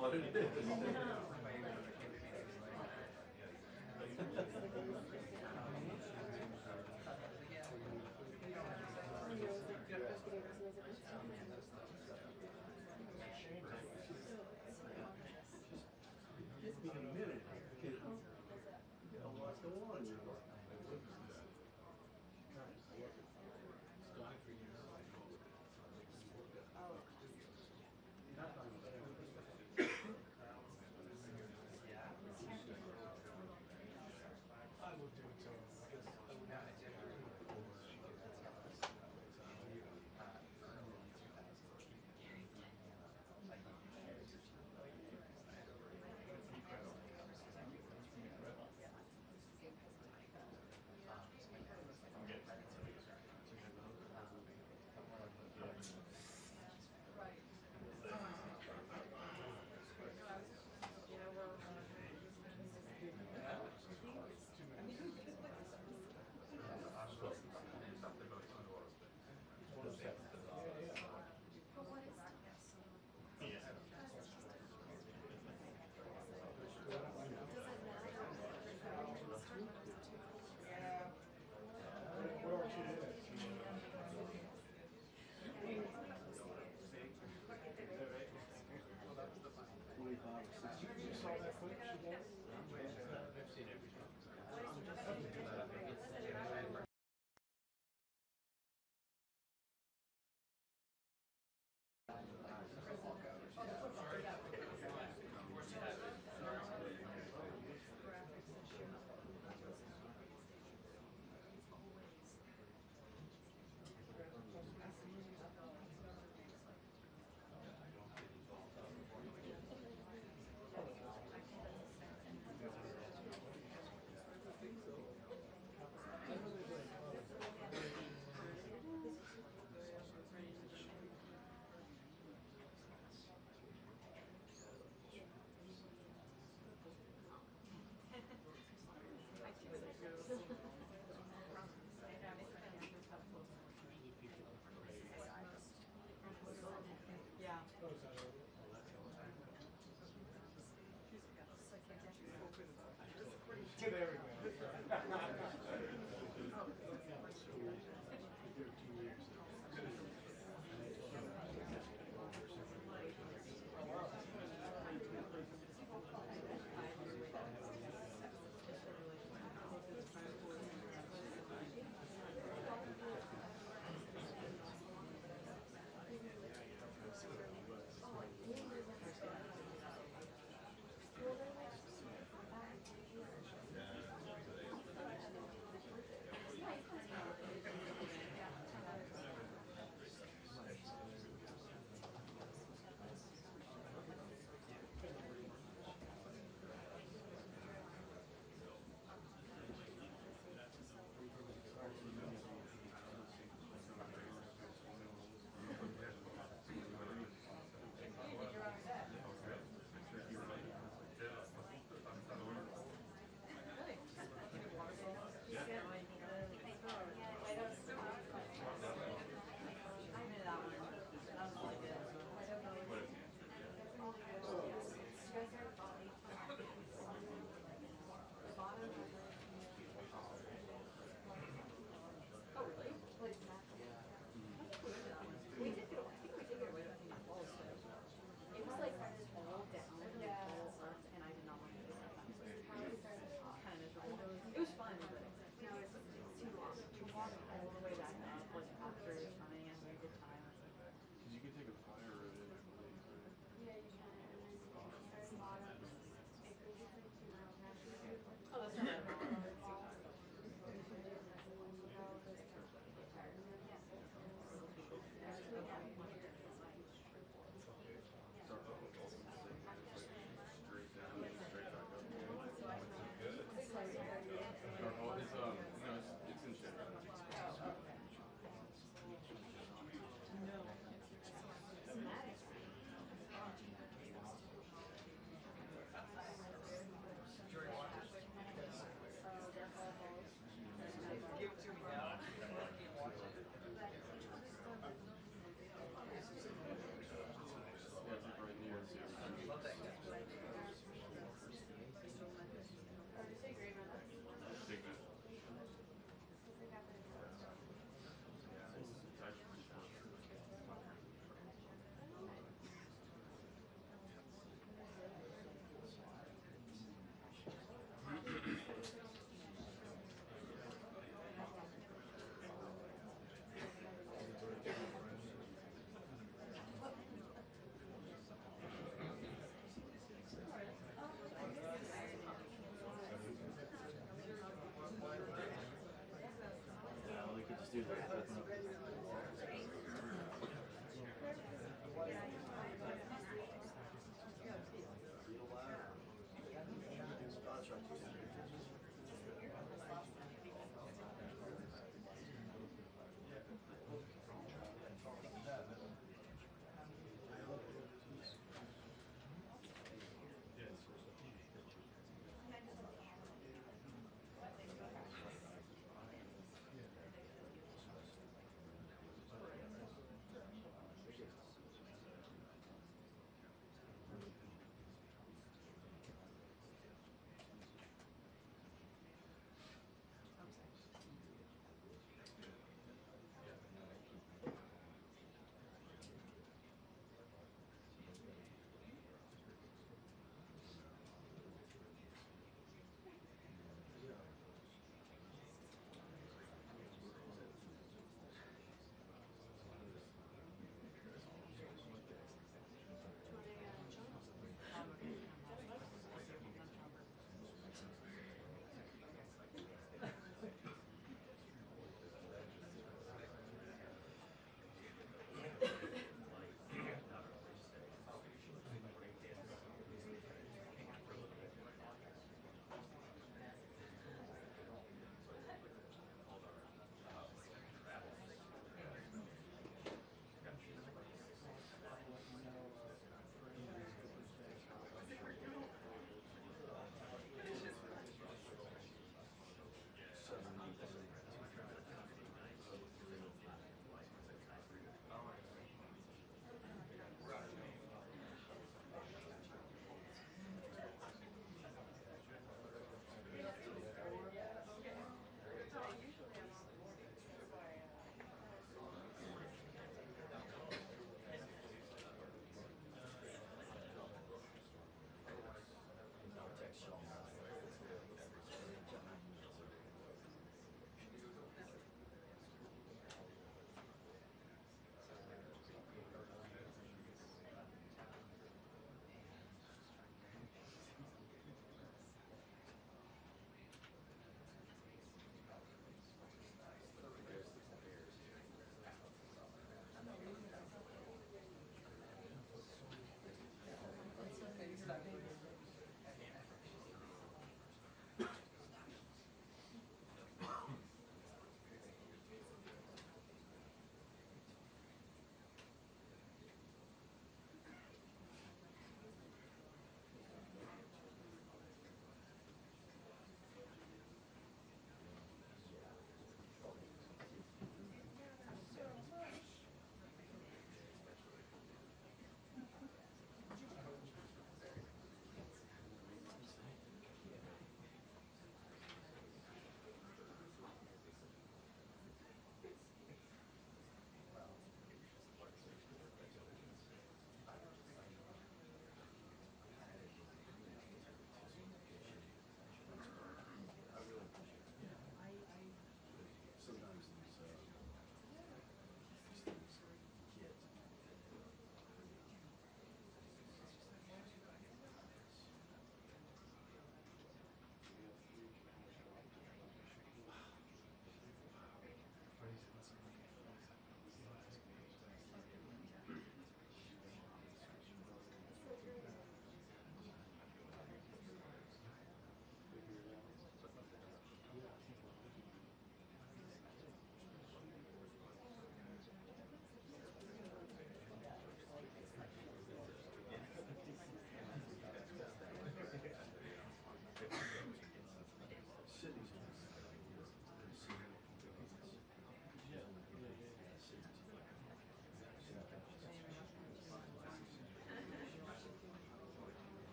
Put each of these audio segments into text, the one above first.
what it is. Give me a minute. You know what's going on? I would do it so because I would not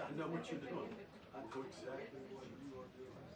I know what you're doing. I know exactly what you are doing.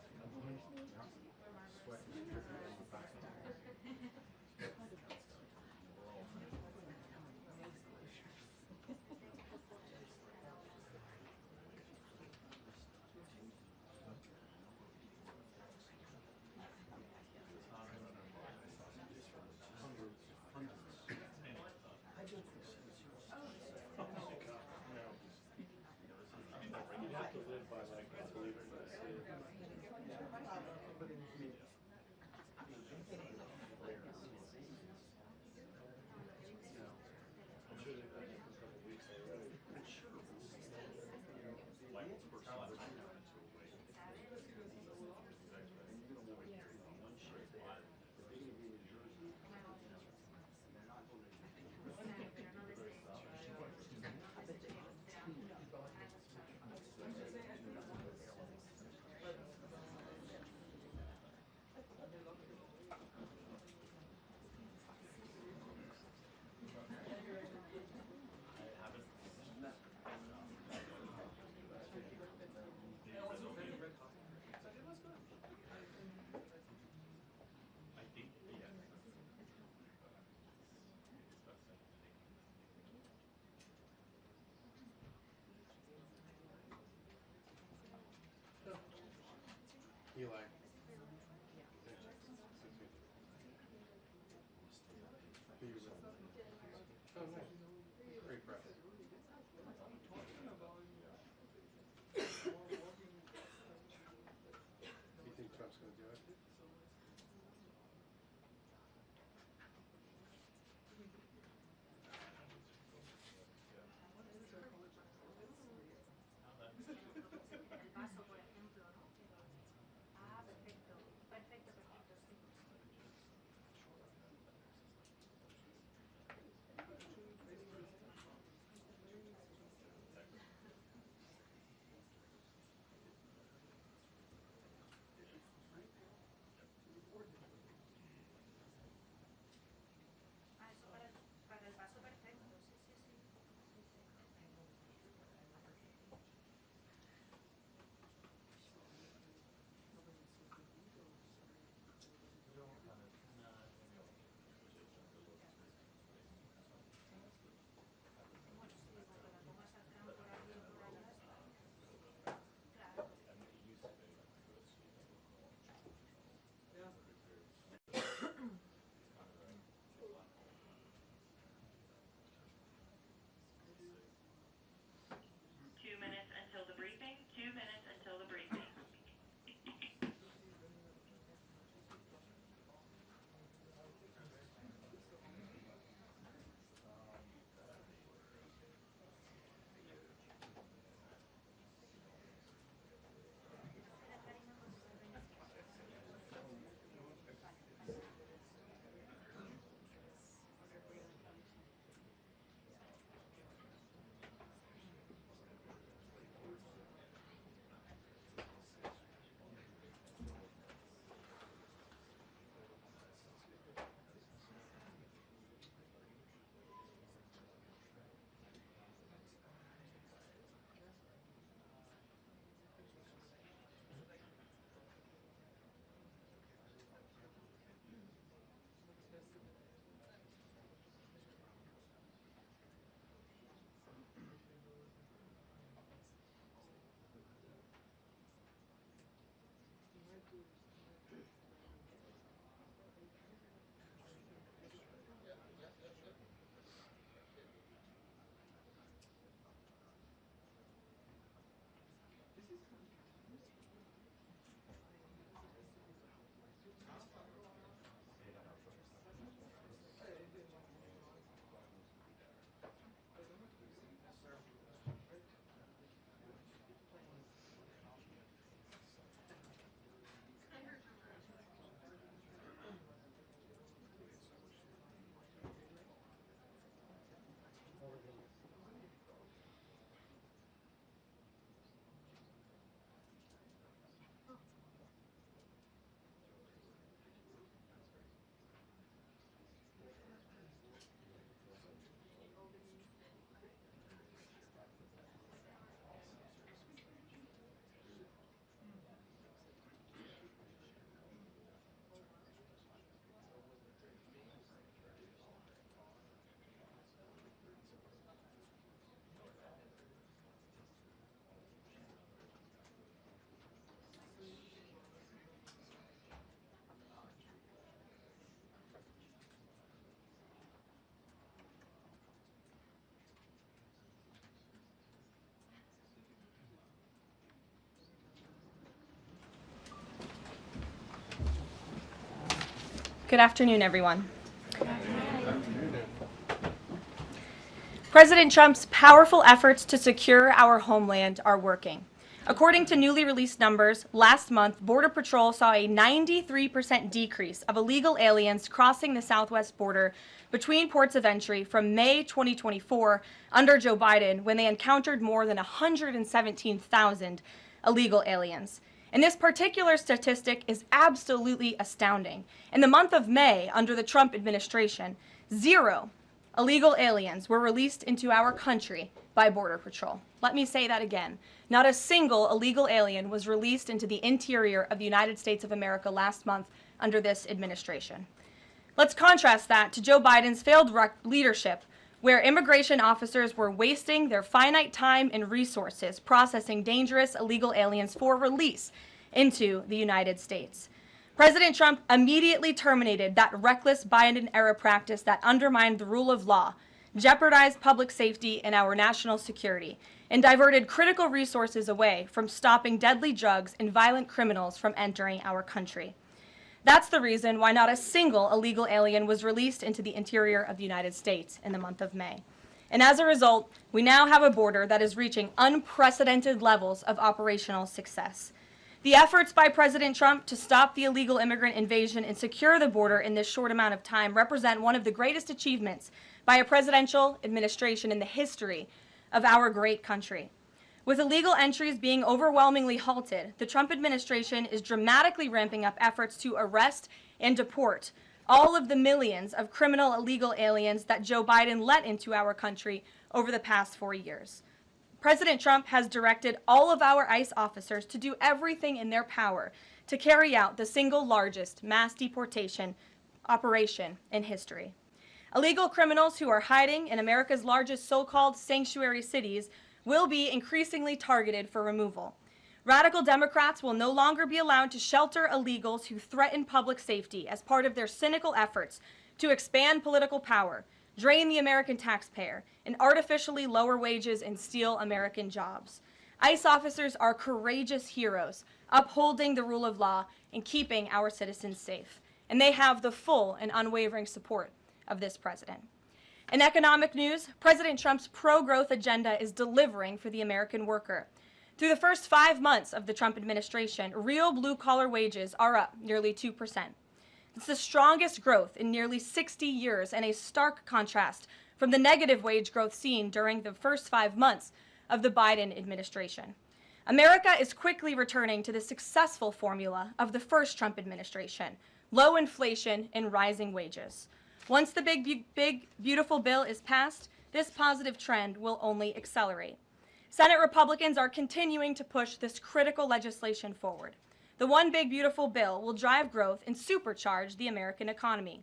Oh, nice. Very proud. Do you think Trump's going to do it? Good afternoon, everyone. President Trump's powerful efforts to secure our homeland are working. According to newly released numbers, last month, Border Patrol saw a 93% decrease of illegal aliens crossing the southwest border between ports of entry from May 2024 under Joe Biden, when they encountered more than 117,000 illegal aliens. And this particular statistic is absolutely astounding. In the month of May, under the Trump administration, 0 illegal aliens were released into our country by Border Patrol. Let me say that again. Not a single illegal alien was released into the interior of the United States of America last month under this administration. Let's contrast that to Joe Biden's failed leadership, where immigration officers were wasting their finite time and resources processing dangerous illegal aliens for release into the United States. President Trump immediately terminated that reckless Biden-era practice that undermined the rule of law, jeopardized public safety and our national security, and diverted critical resources away from stopping deadly drugs and violent criminals from entering our country. That's the reason why not a single illegal alien was released into the interior of the United States in the month of May. And as a result, we now have a border that is reaching unprecedented levels of operational success. The efforts by President Trump to stop the illegal immigrant invasion and secure the border in this short amount of time represent one of the greatest achievements by a presidential administration in the history of our great country. With illegal entries being overwhelmingly halted, the Trump administration is dramatically ramping up efforts to arrest and deport all of the millions of criminal illegal aliens that Joe Biden let into our country over the past 4 years. President Trump has directed all of our ICE officers to do everything in their power to carry out the single largest mass deportation operation in history. Illegal criminals who are hiding in America's largest so-called sanctuary cities will be increasingly targeted for removal. Radical Democrats will no longer be allowed to shelter illegals who threaten public safety as part of their cynical efforts to expand political power, drain the American taxpayer, and artificially lower wages and steal American jobs. ICE officers are courageous heroes, upholding the rule of law and keeping our citizens safe. And they have the full and unwavering support of this president. In economic news, President Trump's pro-growth agenda is delivering for the American worker. Through the first 5 months of the Trump administration, real blue-collar wages are up nearly 2%. It's the strongest growth in nearly 60 years and a stark contrast from the negative wage growth seen during the first 5 months of the Biden administration. America is quickly returning to the successful formula of the first Trump administration: low inflation and rising wages. Once the big, beautiful bill is passed, this positive trend will only accelerate. Senate Republicans are continuing to push this critical legislation forward. The One Big Beautiful Bill will drive growth and supercharge the American economy.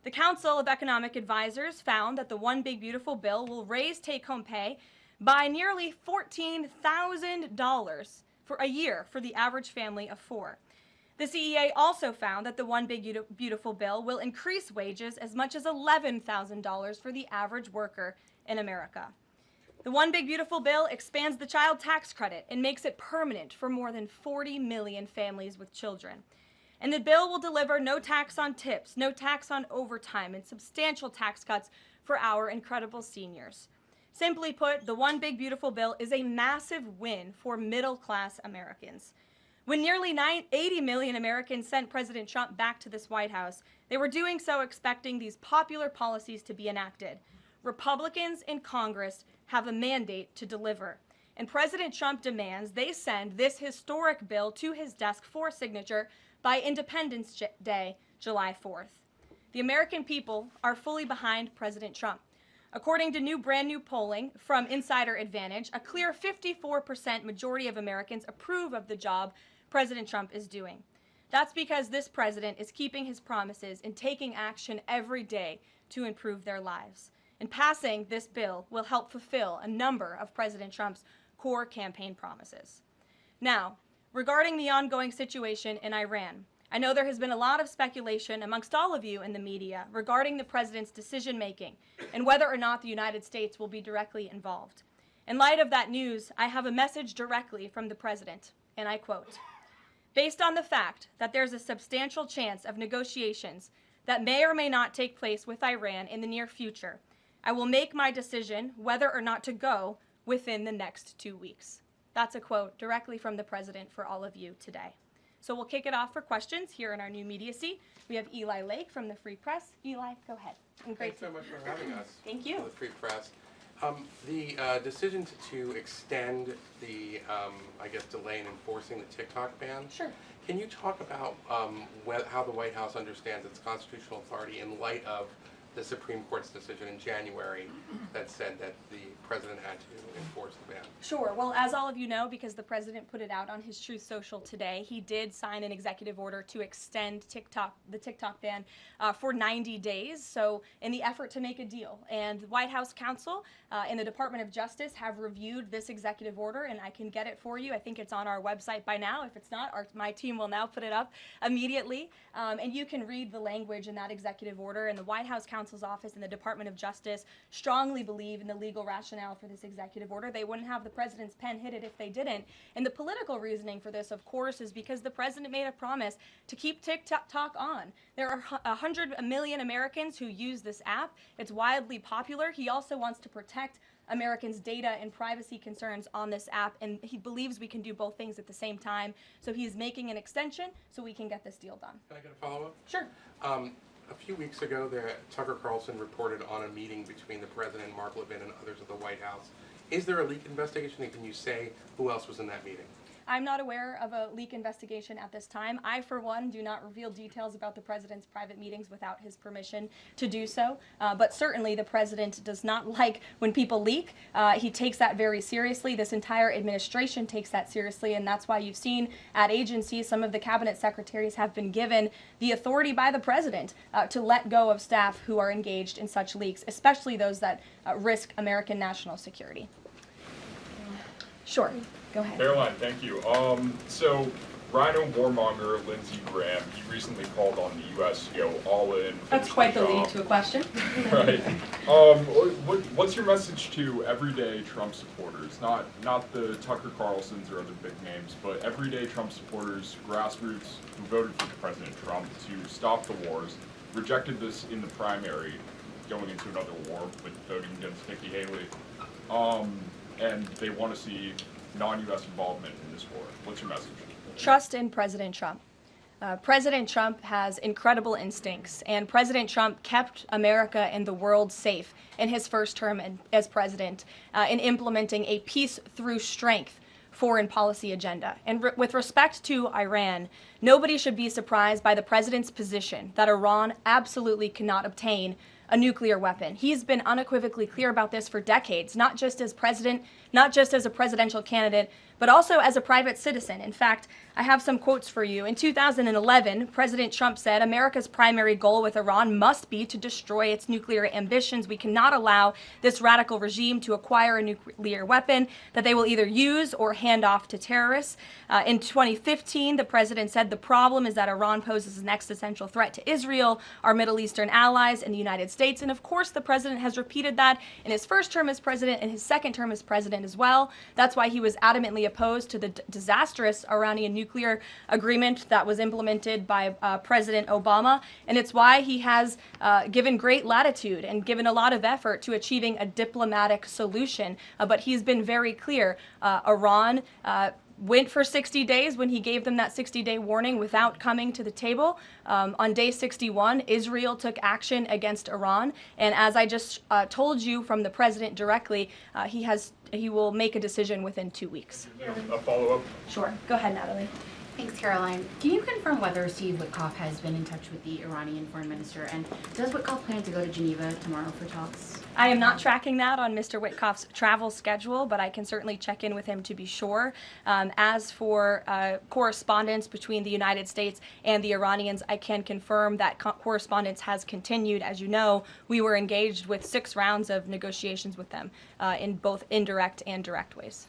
The Council of Economic Advisors found that the One Big Beautiful Bill will raise take-home pay by nearly $14,000 for a year for the average family of 4. The CEA also found that the One Big Beautiful Bill will increase wages as much as $11,000 for the average worker in America. The One Big Beautiful Bill expands the child tax credit and makes it permanent for more than 40 million families with children. And the bill will deliver no tax on tips, no tax on overtime, and substantial tax cuts for our incredible seniors. Simply put, the One Big Beautiful Bill is a massive win for middle-class Americans. When nearly 80 million Americans sent President Trump back to this White House, they were doing so expecting these popular policies to be enacted. Republicans in Congress have a mandate to deliver, and President Trump demands they send this historic bill to his desk for signature by Independence Day, July 4th. The American people are fully behind President Trump. According to brand new polling from Insider Advantage, a clear 54% majority of Americans approve of the job President Trump is doing. That's because this president is keeping his promises and taking action every day to improve their lives. And passing this bill will help fulfill a number of President Trump's core campaign promises. Now, regarding the ongoing situation in Iran, I know there has been a lot of speculation amongst all of you in the media regarding the president's decision-making and whether or not the United States will be directly involved. In light of that news, I have a message directly from the president, and I quote, "Based on the fact that there's a substantial chance of negotiations that may or may not take place with Iran in the near future, I will make my decision whether or not to go within the next 2 weeks." That's a quote directly from the president for all of you today. So we'll kick it off for questions here in our new media seat. We have Eli Lake from the Free Press. Eli, go ahead. And Thanks so much for having us. Thank you. The Free Press. The decision to extend the, I guess, delay in enforcing the TikTok ban. Sure. Can you talk about how the White House understands its constitutional authority in light of the Supreme Court's decision in January that said that the president had to enforce the ban? Sure. Well, as all of you know, because the president put it out on his Truth Social today, he did sign an executive order to extend the TikTok ban for 90 days. So in the effort to make a deal. And the White House counsel and the Department of Justice have reviewed this executive order, and I can get it for you. I think it's on our website by now. If it's not, my team will now put it up immediately. And you can read the language in that executive order. And the White House counsel's office and the Department of Justice strongly believe in the legal rationale for this executive order. They wouldn't have the president's pen hit it if they didn't. And the political reasoning for this, of course, is because the president made a promise to keep TikTok on. There are 100 million Americans who use this app. It's wildly popular. He also wants to protect Americans' data and privacy concerns on this app, and he believes we can do both things at the same time. So he's making an extension so we can get this deal done. Can I get a follow-up? Sure. A few weeks ago, Tucker Carlson reported on a meeting between the president, Mark Leavitt, and others at the White House. Is there a leak investigation, and can you say who else was in that meeting? I'm not aware of a leak investigation at this time. I, for one, do not reveal details about the president's private meetings without his permission to do so. But certainly the president does not like when people leak. He takes that very seriously. This entire administration takes that seriously, and that's why you've seen at agencies some of the cabinet secretaries have been given the authority by the president to let go of staff who are engaged in such leaks, especially those that risk American national security. Sure. Go ahead. Karoline, thank you. So Rhino warmonger Lindsey Graham, he recently called on the U.S. to go all in. That's quite the lead to a question. Right. What's your message to everyday Trump supporters? Not the Tucker Carlsons or other big names, but everyday Trump supporters, grassroots who voted for President Trump to stop the wars, rejected this in the primary, going into another war with voting against Nikki Haley, and they want to see non-U.S. involvement in this war. What's your message? Trust in President Trump. President Trump has incredible instincts, and President Trump kept America and the world safe in his first term as president in implementing a peace through strength foreign policy agenda. And with respect to Iran, nobody should be surprised by the president's position that Iran absolutely cannot obtain a nuclear weapon. He's been unequivocally clear about this for decades, not just as president, not just as a presidential candidate, but also as a private citizen. In fact, I have some quotes for you. In 2011, President Trump said, "America's primary goal with Iran must be to destroy its nuclear ambitions. We cannot allow this radical regime to acquire a nuclear weapon that they will either use or hand off to terrorists." In 2015, the president said, "The problem is that Iran poses an existential threat to Israel, our Middle Eastern allies, and the United States." And of course, the president has repeated that in his first term as president and his second term as president as well. That's why he was adamantly opposed to the disastrous Iranian nuclear agreement that was implemented by President Obama. And it's why he has given great latitude and given a lot of effort to achieving a diplomatic solution. But he's been very clear. Iran went for 60 days when he gave them that 60-day warning without coming to the table. On day 61, Israel took action against Iran. And as I just told you from the president directly, he will make a decision within 2 weeks. A follow-up? Sure. Go ahead, Natalie. Thanks, Karoline. Can you confirm whether Steve Witkoff has been in touch with the Iranian foreign minister, and does Witkoff plan to go to Geneva tomorrow for talks? I am not tracking that on Mr. Witkoff's travel schedule, but I can certainly check in with him to be sure. As for correspondence between the United States and the Iranians, I can confirm that correspondence has continued. As you know, we were engaged with 6 rounds of negotiations with them in both indirect and direct ways.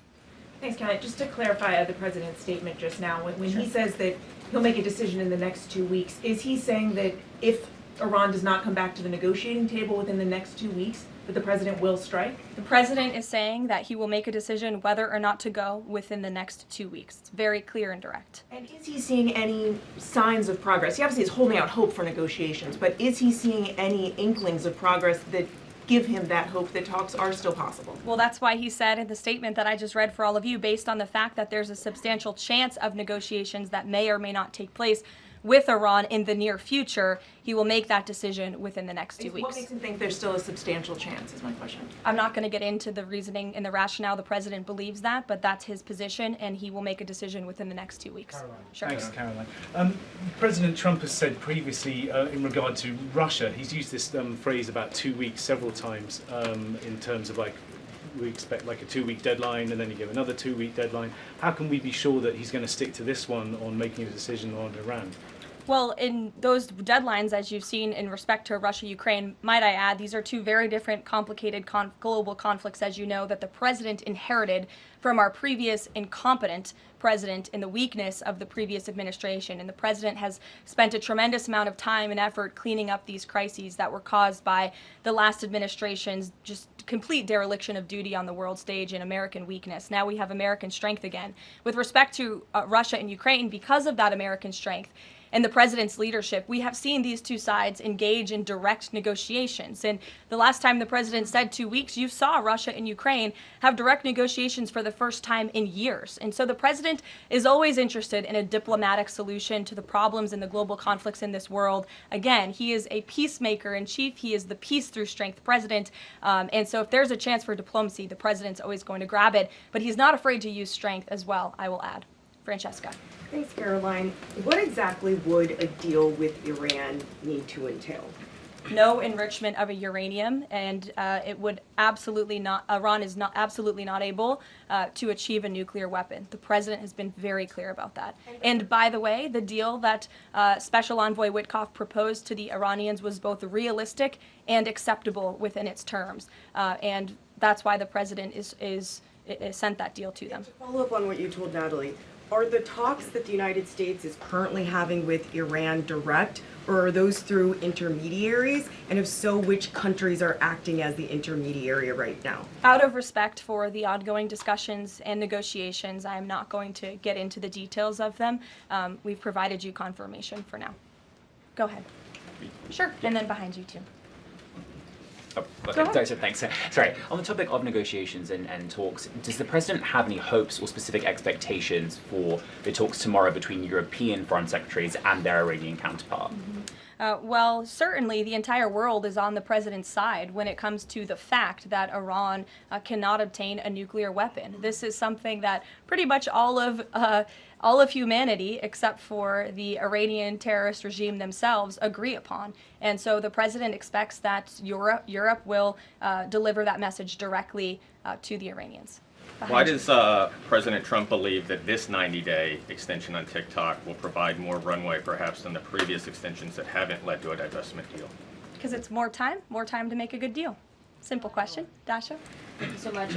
Thanks, Kelly. Just to clarify the president's statement just now, when he says that he'll make a decision in the next 2 weeks, is he saying that if Iran does not come back to the negotiating table within the next 2 weeks, that the president will strike? The president is saying that he will make a decision whether or not to go within the next 2 weeks. It's very clear and direct. And is he seeing any signs of progress? He obviously is holding out hope for negotiations, but is he seeing any inklings of progress that give him that hope that talks are still possible? Well, that's why he said in the statement that I just read for all of you, based on the fact that there's a substantial chance of negotiations that may or may not take place with Iran in the near future, he will make that decision within the next 2 What weeks. makes him think there's still a substantial chance, is my question. I'm not going to get into the reasoning and the rationale. The president believes that, but that's his position, and he will make a decision within the next 2 weeks. Karoline. Sure. Thanks, Caroline. President Trump has said previously in regard to Russia, he's used this phrase about 2 weeks several times in terms of like, we expect like a 2-week deadline and then you give another 2-week deadline. How can we be sure that he's going to stick to this one on making a decision on Iran? Well, in those deadlines, as you've seen in respect to Russia, Ukraine, might I add, these are two very different, complicated global conflicts, as you know, that the president inherited from our previous incompetent president in the weakness of the previous administration. And the president has spent a tremendous amount of time and effort cleaning up these crises that were caused by the last administration's just complete dereliction of duty on the world stage and American weakness. Now we have American strength again. With respect to Russia and Ukraine, because of that American strength, and the president's leadership, we have seen these two sides engage in direct negotiations. And the last time the president said 2 weeks, you saw Russia and Ukraine have direct negotiations for the first time in years. And so the president is always interested in a diplomatic solution to the problems and the global conflicts in this world. Again, he is a peacemaker in chief. He is the peace through strength president. And so if there's a chance for diplomacy, the president's always going to grab it. But he's not afraid to use strength as well, I will add. Francesca. Thanks, Caroline. What exactly would a deal with Iran need to entail? No enrichment of a uranium, and it would absolutely not, Iran is not absolutely not able to achieve a nuclear weapon. The president has been very clear about that. And by the way, the deal that Special Envoy Witkoff proposed to the Iranians was both realistic and acceptable within its terms. And that's why the president is sent that deal to them. To follow up on what you told Natalie, are the talks that the United States is currently having with Iran direct, or are those through intermediaries? And if so, which countries are acting as the intermediary right now? Out of respect for the ongoing discussions and negotiations, I am not going to get into the details of them. We've provided you confirmation for now. Go ahead. Sure, and then behind you too. Oh, Go okay, ahead. so thanks. Sorry, on the topic of negotiations and talks, does the president have any hopes or specific expectations for the talks tomorrow between European foreign secretaries and their Iranian counterpart? Well, certainly the entire world is on the president's side when it comes to the fact that Iran cannot obtain a nuclear weapon. This is something that pretty much all of humanity, except for the Iranian terrorist regime themselves, agree upon. And so the president expects that Europe will deliver that message directly to the Iranians. Why does President Trump believe that this 90-day extension on TikTok will provide more runway perhaps than the previous extensions that haven't led to a divestment deal? Because it's more time to make a good deal. Simple question. Dasha? Thank you so much.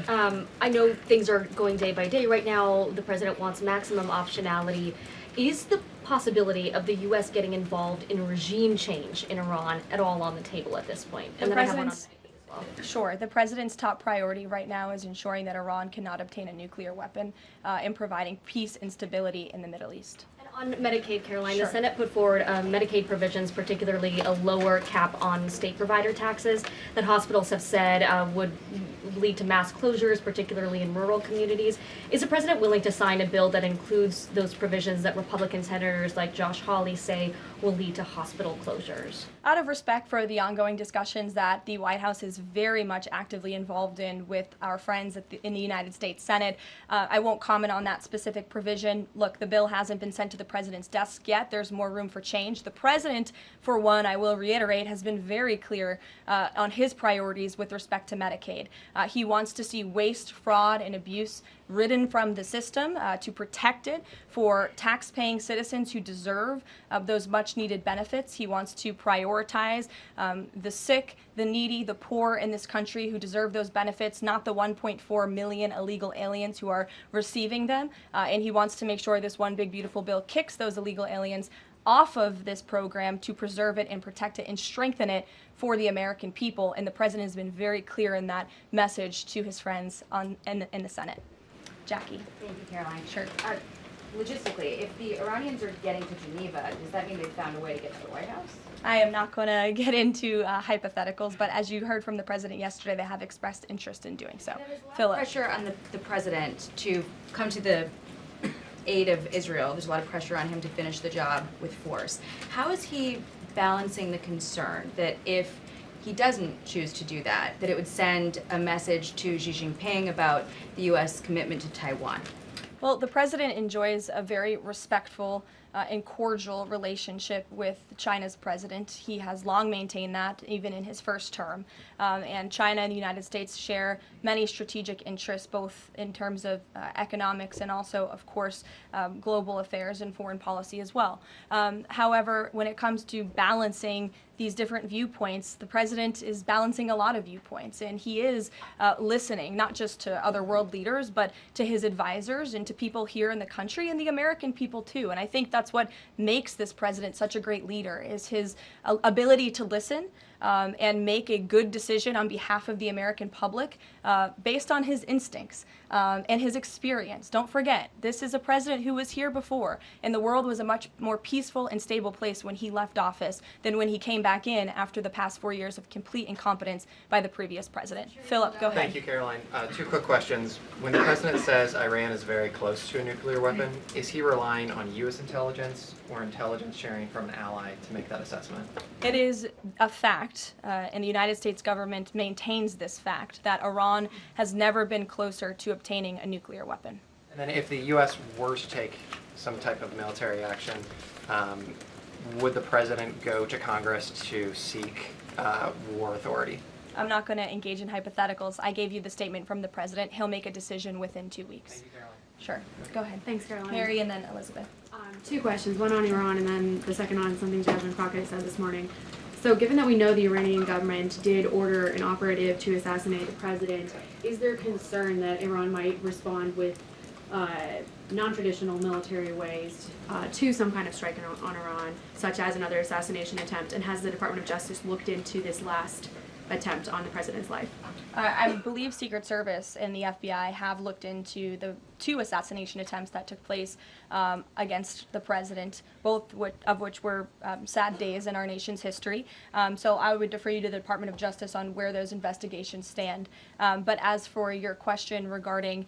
I know things are going day by day right now. The president wants maximum optionality. Is the possibility of the U.S. getting involved in regime change in Iran at all on the table at this point? The president's Sure. The president's top priority right now is ensuring that Iran cannot obtain a nuclear weapon and providing peace and stability in the Middle East. On Medicaid, Caroline, Sure. the Senate put forward Medicaid provisions, particularly a lower cap on state provider taxes that hospitals have said would lead to mass closures, particularly in rural communities. Is the president willing to sign a bill that includes those provisions that Republican senators like Josh Hawley say will lead to hospital closures? Out of respect for the ongoing discussions that the White House is very much actively involved in with our friends in the United States Senate, I won't comment on that specific provision. Look, the bill hasn't been sent to the president's desk yet. There's more room for change. The president, for one, I will reiterate, has been very clear on his priorities with respect to Medicaid. He wants to see waste, fraud, and abuse ridden from the system to protect it for tax-paying citizens who deserve those much-needed benefits. He wants to prioritize the sick, the needy, the poor in this country who deserve those benefits, not the 1.4 million illegal aliens who are receiving them. And he wants to make sure this one big beautiful bill kicks those illegal aliens off of this program to preserve it and protect it and strengthen it for the American people. And the president has been very clear in that message to his friends in the Senate. Jackie. Thank you, Caroline. Sure. Logistically, if the Iranians are getting to Geneva, does that mean they've found a way to get to the White House? I am not going to get into hypotheticals, but as you heard from the president yesterday, they have expressed interest in doing so. There's a lot of Philip. pressure on the president to come to the aid of Israel. There's a lot of pressure on him to finish the job with force. How is he balancing the concern that if he doesn't choose to do that, that it would send a message to Xi Jinping about the U.S. commitment to Taiwan? Well, the president enjoys a very respectful and cordial relationship with China's president. He has long maintained that, even in his first term. And China and the United States share many strategic interests, both in terms of economics and also, of course, global affairs and foreign policy as well. However, when it comes to balancing these different viewpoints, the president is balancing a lot of viewpoints, and he is listening not just to other world leaders, but to his advisors and to people here in the country and the American people too. And I think that's what makes this president such a great leader, is his ability to listen and make a good decision on behalf of the American public based on his instincts and his experience. Don't forget, this is a president who was here before, and the world was a much more peaceful and stable place when he left office than when he came back in after the past 4 years of complete incompetence by the previous president. Philip, go ahead. Thank you, Caroline. Two quick questions. When the president says Iran is very close to a nuclear weapon, is he relying on U.S. intelligence or intelligence sharing from an ally to make that assessment? It is a fact, and the United States government maintains this fact, that Iran has never been closer to obtaining a nuclear weapon. And then if the U.S. were to take some type of military action, would the president go to Congress to seek war authority? I'm not going to engage in hypotheticals. I gave you the statement from the president. He'll make a decision within 2 weeks. Thank you, Caroline. Sure. Go ahead. Thanks, Caroline. Mary and then Elizabeth. Two questions, one on Iran and then the second on something Jasmine Crockett said this morning. So given that we know the Iranian government did order an operative to assassinate the president, is there concern that Iran might respond with non-traditional military ways to some kind of strike on Iran, such as another assassination attempt? And has the Department of Justice looked into this last attempt on the president's life? I believe Secret Service and the FBI have looked into the 2 assassination attempts that took place against the president, both of which were sad days in our nation's history. So I would defer you to the Department of Justice on where those investigations stand. But as for your question regarding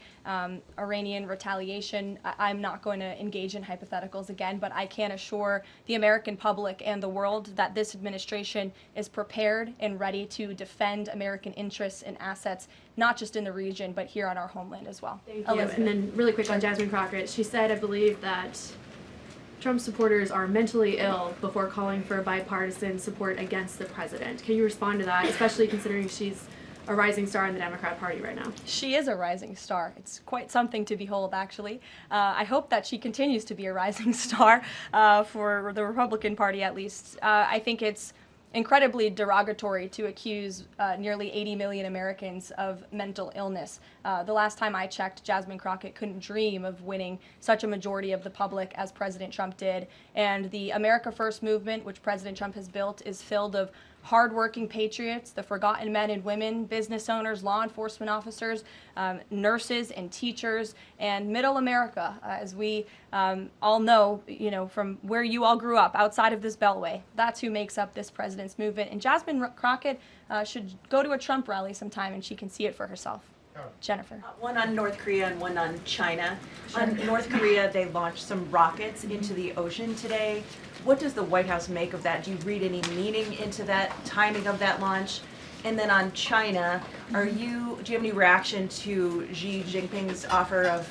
Iranian retaliation, I'm not going to engage in hypotheticals again, but I can assure the American public and the world that this administration is prepared and ready to defend American interests and assets, not just in the region, but here on our homeland as well. Thank you. And then really quick on Jasmine Crockett, she said, I believe, that Trump supporters are mentally ill before calling for bipartisan support against the president. Can you respond to that, especially considering she's a rising star in the Democrat Party right now? She is a rising star. It's quite something to behold, actually. I hope that she continues to be a rising star for the Republican Party, at least. I think it's incredibly derogatory to accuse nearly 80 million Americans of mental illness. The last time I checked, Jasmine Crockett couldn't dream of winning such a majority of the public as President Trump did. And the America First movement, which President Trump has built, is filled of hardworking patriots, the forgotten men and women, business owners, law enforcement officers, nurses and teachers, and middle America, as we all know, from where you all grew up, outside of this beltway. That's who makes up this president's movement. And Jasmine Crockett should go to a Trump rally sometime and she can see it for herself. Jennifer. One on North Korea and one on China. Sure. On North Korea, they launched some rockets into the ocean today. What does the White House make of that? Do you read any meaning into that timing of that launch? And then on China, do you have any reaction to Xi Jinping's offer of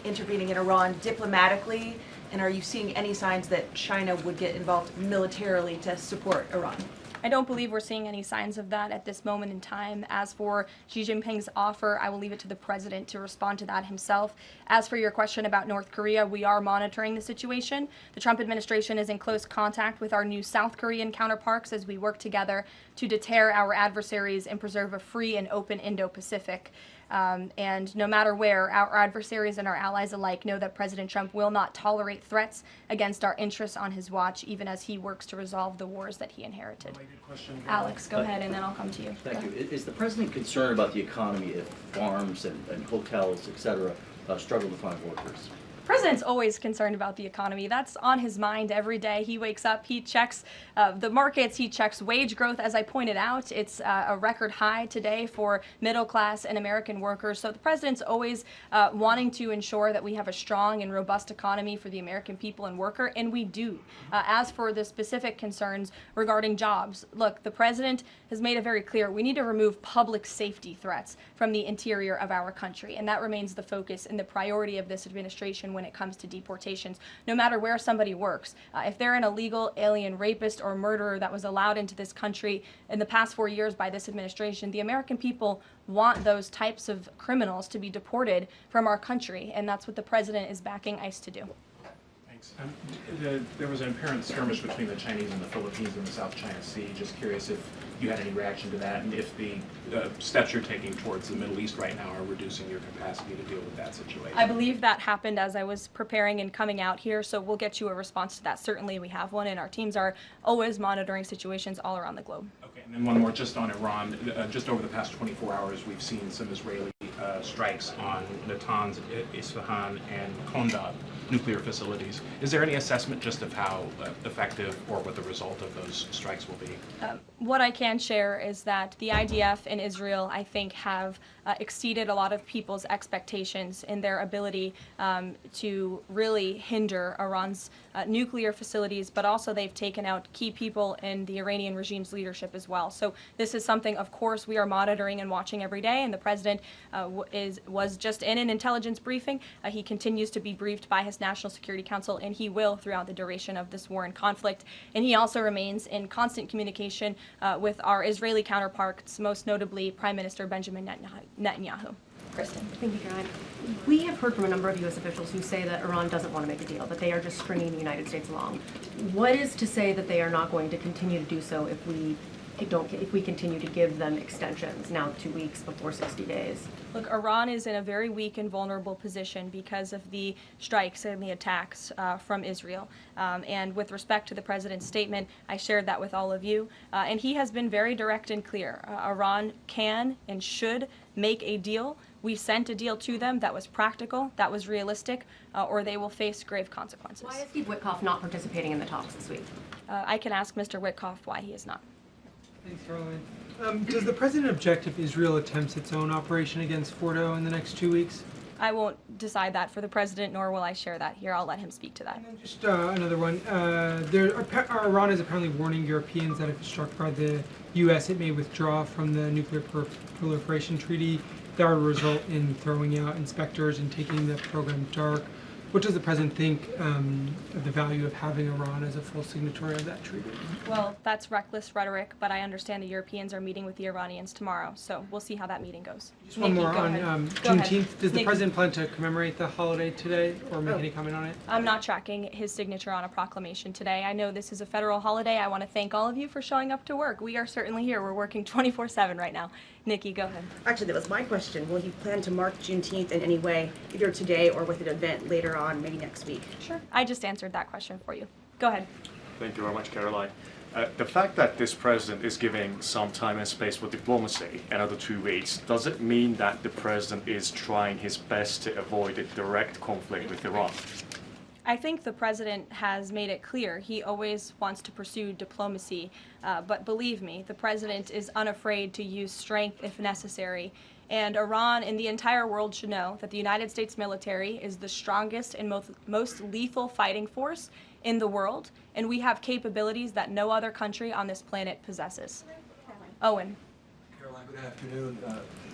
intervening in Iran diplomatically? And are you seeing any signs that China would get involved militarily to support Iran? I don't believe we're seeing any signs of that at this moment in time. As for Xi Jinping's offer, I will leave it to the president to respond to that himself. As for your question about North Korea, we are monitoring the situation. The Trump administration is in close contact with our new South Korean counterparts as we work together to deter our adversaries and preserve a free and open Indo-Pacific. And no matter where, our adversaries and our allies alike know that President Trump will not tolerate threats against our interests on his watch, even as he works to resolve the wars that he inherited. Alex, go ahead, and then I'll come to you. Thank you. Is the president concerned about the economy if farms and hotels, et cetera, struggle to find workers? President's always concerned about the economy. That's on his mind every day. He wakes up, he checks the markets, he checks wage growth. As I pointed out, it's a record high today for middle class and American workers. So the president's always wanting to ensure that we have a strong and robust economy for the American people and worker, and we do. As for the specific concerns regarding jobs, look, the president has made it very clear we need to remove public safety threats from the interior of our country, and that remains the focus and the priority of this administration when it comes to deportations, no matter where somebody works. If they're an illegal alien rapist or murderer that was allowed into this country in the past 4 years by this administration, the American people want those types of criminals to be deported from our country, and that's what the president is backing ICE to do. Thanks. There was an apparent skirmish between the Chinese and the Philippines in the South China Sea. Just curious if you had any reaction to that, and if the steps you're taking towards the Middle East right now are reducing your capacity to deal with that situation. I believe that happened as I was preparing and coming out here, so we'll get you a response to that. Certainly we have one, and our teams are always monitoring situations all around the globe. Okay, and then one more just on Iran. Just over the past 24 hours, we've seen some Israeli strikes on Natanz, Isfahan, and Kondab nuclear facilities. Is there any assessment just of how effective or what the result of those strikes will be? What I can share is that the IDF and Israel, I think, have exceeded a lot of people's expectations in their ability to really hinder Iran's nuclear facilities, but also they've taken out key people in the Iranian regime's leadership as well. So this is something, of course, we are monitoring and watching every day, and the president was just in an intelligence briefing. He continues to be briefed by his National Security Council, and he will throughout the duration of this war and conflict. And he also remains in constant communication with our Israeli counterparts, most notably Prime Minister Benjamin Netanyahu. Kristen. Thank you, Caroline. We have heard from a number of U.S. officials who say that Iran doesn't want to make a deal, that they are just stringing the United States along. What is to say that they are not going to continue to do so if we continue to give them extensions, now 2 weeks before 60 days? Look, Iran is in a very weak and vulnerable position because of the strikes and the attacks from Israel. And with respect to the president's statement, I shared that with all of you. And he has been very direct and clear. Iran can and should make a deal. We sent a deal to them that was practical, that was realistic, or they will face grave consequences. Why is Steve Witkoff not participating in the talks this week? I can ask Mr. Witkoff why he is not. Thanks, Karoline. Does the president object if Israel attempts its own operation against Fordo in the next 2 weeks? I won't decide that for the president, nor will I share that here. I'll let him speak to that. Just another one. Iran is apparently warning Europeans that if struck by the U.S., it may withdraw from the nuclear proliferation treaty. That would result in throwing out inspectors and taking the program dark. What does the president think of the value of having Iran as a full signatory of that treaty? Well, that's reckless rhetoric, but I understand the Europeans are meeting with the Iranians tomorrow, so we'll see how that meeting goes. Just one more on Juneteenth. Does the president plan to commemorate the holiday today or make any comment on it? I'm not tracking his signature on a proclamation today. I know this is a federal holiday. I want to thank all of you for showing up to work. We are certainly here. We're working 24/7 right now. Nikki, go ahead. Actually, that was my question. Will you plan to mark Juneteenth in any way, either today or with an event later on, maybe next week? Sure. I just answered that question for you. Go ahead. Thank you very much, Caroline. The fact that this president is giving some time and space for diplomacy, another 2 weeks, does it mean that the president is trying his best to avoid a direct conflict with Iran? I think the president has made it clear he always wants to pursue diplomacy, but believe me, the president is unafraid to use strength if necessary. And Iran and the entire world should know that the United States military is the strongest and most lethal fighting force in the world, and we have capabilities that no other country on this planet possesses. Owen. Caroline, good afternoon.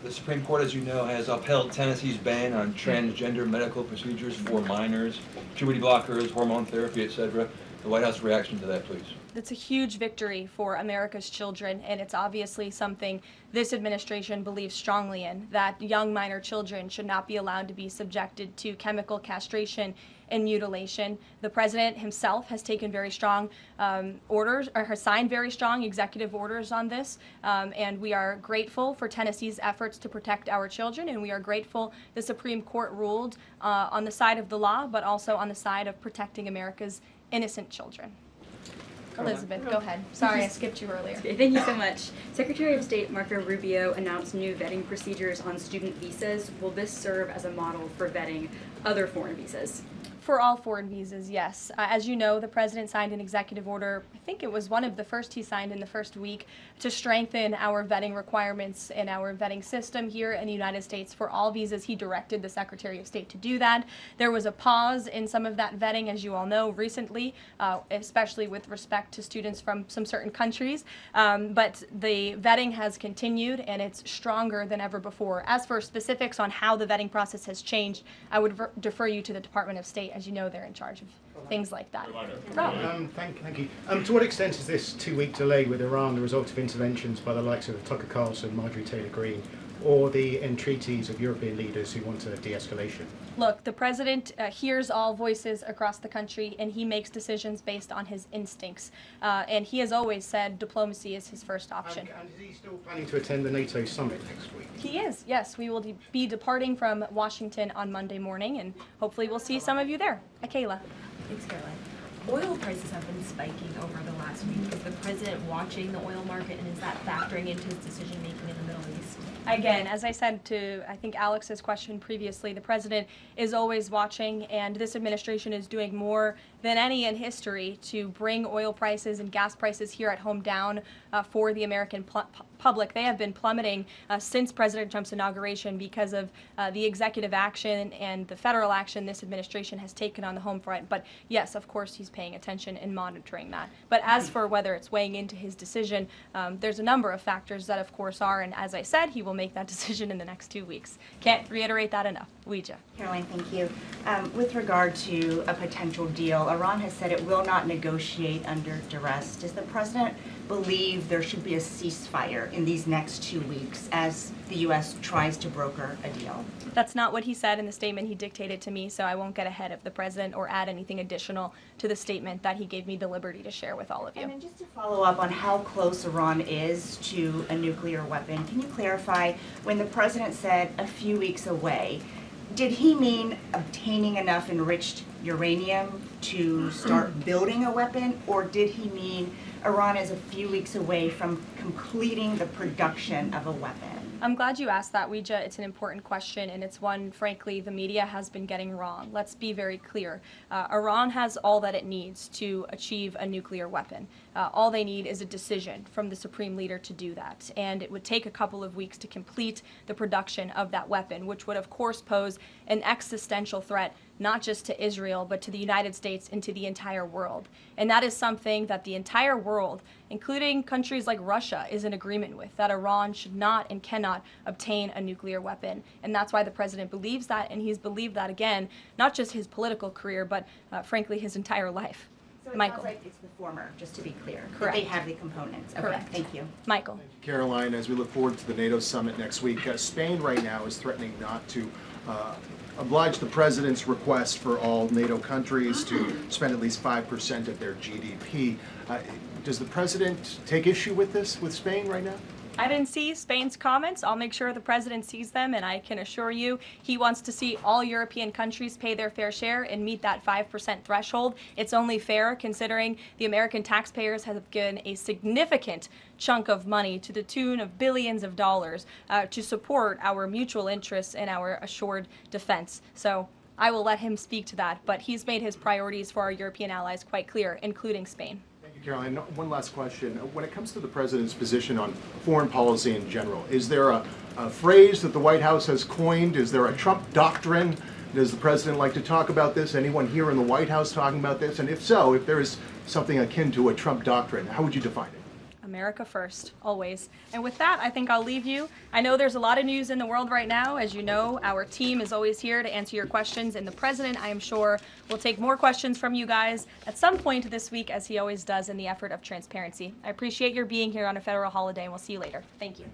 The Supreme Court, as you know, has upheld Tennessee's ban on transgender medical procedures for minors, puberty blockers, hormone therapy, etc. The White House reaction to that, please. That's a huge victory for America's children, and it's obviously something this administration believes strongly in, that young minor children should not be allowed to be subjected to chemical castration and mutilation. The president himself has taken very strong orders, or has signed very strong executive orders on this, and we are grateful for Tennessee's efforts to protect our children, and we are grateful the Supreme Court ruled on the side of the law, but also on the side of protecting America's innocent children. Elizabeth, go ahead. Sorry, I skipped you earlier. Okay, thank you so much. Secretary of State Marco Rubio announced new vetting procedures on student visas. Will this serve as a model for vetting other foreign visas? For all foreign visas, yes. As you know, the president signed an executive order, I think it was one of the first he signed in the first week, to strengthen our vetting requirements and our vetting system here in the United States for all visas. He directed the Secretary of State to do that. There was a pause in some of that vetting, as you all know, recently, especially with respect to students from some certain countries. But the vetting has continued, and it's stronger than ever before. As for specifics on how the vetting process has changed, I would defer you to the Department of State. As you know, they're in charge of things like that. Thank you. To what extent is this 2-week delay with Iran the result of interventions by the likes of Tucker Carlson, Marjorie Taylor Greene, or the entreaties of European leaders who want a de-escalation? Look, the president hears all voices across the country, and he makes decisions based on his instincts. And he has always said diplomacy is his first option. And is he still planning to attend the NATO summit next week? He is, yes. We will be departing from Washington on Monday morning, and hopefully we'll see some of you there. Kayla. Thanks, Caroline. Oil prices have been spiking over the last week. Is the president watching the oil market, and is that factoring into his decision-making in the Middle East? Again, as I said to, I think, Alex's question previously, the president is always watching, and this administration is doing more than any in history to bring oil prices and gas prices here at home down for the American public. They have been plummeting since President Trump's inauguration because of the executive action and the federal action this administration has taken on the home front. But yes, of course, he's paying attention and monitoring that. But as for whether it's weighing into his decision, there's a number of factors that, of course, are, and as I said, he will make that decision in the next 2 weeks. Can't reiterate that enough. Ouija. Caroline, thank you. With regard to a potential deal, Iran has said it will not negotiate under duress. Does the president believe there should be a ceasefire in these next 2 weeks as the U.S. tries to broker a deal? That's not what he said in the statement he dictated to me, so I won't get ahead of the president or add anything additional to the statement that he gave me the liberty to share with all of you. And then just to follow up on how close Iran is to a nuclear weapon, can you clarify when the president said a few weeks away, did he mean obtaining enough enriched uranium to start building a weapon, or did he mean Iran is a few weeks away from completing the production of a weapon? I'm glad you asked that, Ouija. It's an important question, and it's one, frankly, the media has been getting wrong. Let's be very clear. Iran has all that it needs to achieve a nuclear weapon. All they need is a decision from the supreme leader to do that, and it would take a couple of weeks to complete the production of that weapon, which would, of course, pose an existential threat not just to Israel, but to the United States and to the entire world. And that is something that the entire world, including countries like Russia, is in agreement with, that Iran should not and cannot obtain a nuclear weapon. And that's why the president believes that, and he's believed that, again, not just his political career, but frankly, his entire life. So it Michael. sounds like it's the former, just to be clear. Correct. That they have the components. Okay, Correct. thank you. Michael. Karoline, as we look forward to the NATO summit next week, Spain right now is threatening not to oblige the president's request for all NATO countries to spend at least 5% of their GDP. Does the president take issue with this, with Spain right now? I didn't see Spain's comments. I'll make sure the president sees them, and I can assure you he wants to see all European countries pay their fair share and meet that 5% threshold. It's only fair considering the American taxpayers have given a significant chunk of money to the tune of billions of dollars to support our mutual interests and our assured defense. So I will let him speak to that, but he's made his priorities for our European allies quite clear, including Spain. Caroline, one last question. When it comes to the president's position on foreign policy in general, is there a phrase that the White House has coined? Is there a Trump doctrine? Does the president like to talk about this? Anyone here in the White House talking about this? And if so, if there is something akin to a Trump doctrine, how would you define it? America first, always. And with that, I think I'll leave you. I know there's a lot of news in the world right now. As you know, our team is always here to answer your questions, and the president, I am sure, will take more questions from you guys at some point this week, as he always does in the effort of transparency. I appreciate your being here on a federal holiday, and we'll see you later. Thank you.